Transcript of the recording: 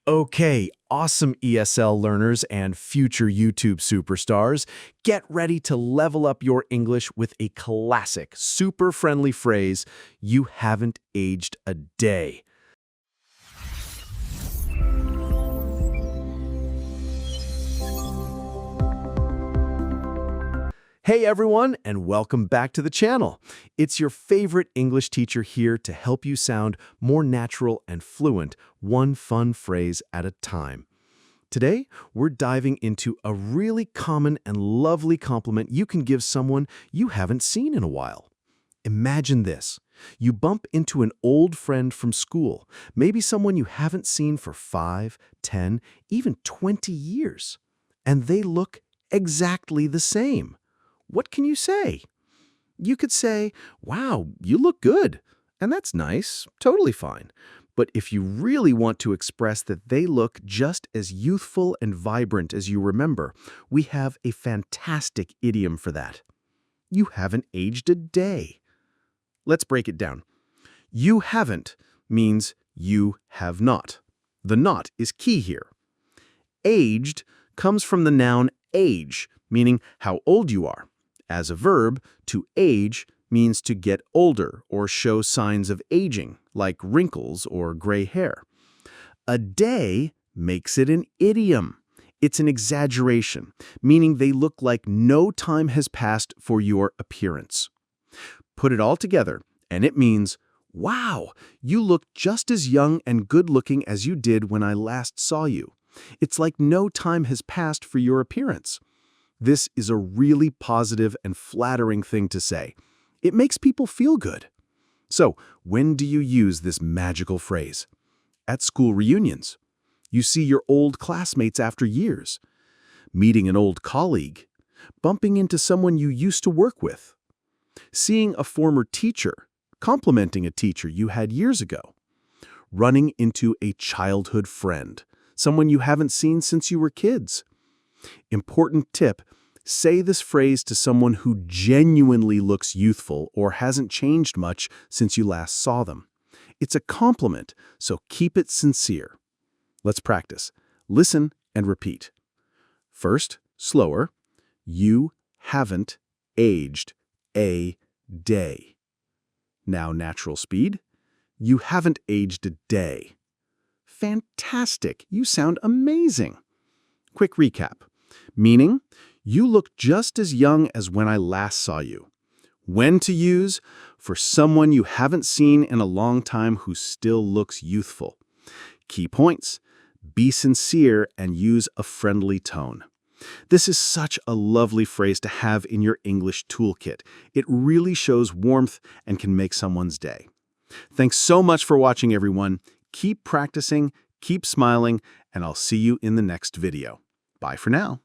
Okay, awesome ESL learners and future YouTube superstars, get ready to level up your English with a classic, super friendly phrase, you haven't aged a day. Hey everyone, and welcome back to the channel. It's your favorite English teacher here to help you sound more natural and fluent, one fun phrase at a time. Today, we're diving into a really common and lovely compliment you can give someone you haven't seen in a while. Imagine this. You bump into an old friend from school, maybe someone you haven't seen for 5, 10, even 20 years, and they look exactly the same. What can you say? You could say, "Wow, you look good." And that's nice, totally fine. But if you really want to express that they look just as youthful and vibrant as you remember, we have a fantastic idiom for that. You haven't aged a day. Let's break it down. You haven't means you have not. The not is key here. Aged comes from the noun age, meaning how old you are. As a verb, to age means to get older or show signs of aging, like wrinkles or gray hair. A day makes it an idiom. It's an exaggeration, meaning they look like no time has passed for your appearance. Put it all together, and it means, "Wow, you look just as young and good-looking as you did when I last saw you. It's like no time has passed for your appearance." This is a really positive and flattering thing to say. It makes people feel good. So, when do you use this magical phrase? At school reunions. You see your old classmates after years. Meeting an old colleague. Bumping into someone you used to work with. Seeing a former teacher. Complimenting a teacher you had years ago. Running into a childhood friend. Someone you haven't seen since you were kids. Important tip, say this phrase to someone who genuinely looks youthful or hasn't changed much since you last saw them. It's a compliment, so keep it sincere. Let's practice. Listen and repeat. First, slower. You haven't aged a day. Now natural speed. You haven't aged a day. Fantastic! You sound amazing. Quick recap. Meaning, you look just as young as when I last saw you. When to use? For someone you haven't seen in a long time who still looks youthful. Key points. Be sincere and use a friendly tone. This is such a lovely phrase to have in your English toolkit. It really shows warmth and can make someone's day. Thanks so much for watching, everyone. Keep practicing, keep smiling, and I'll see you in the next video. Bye for now.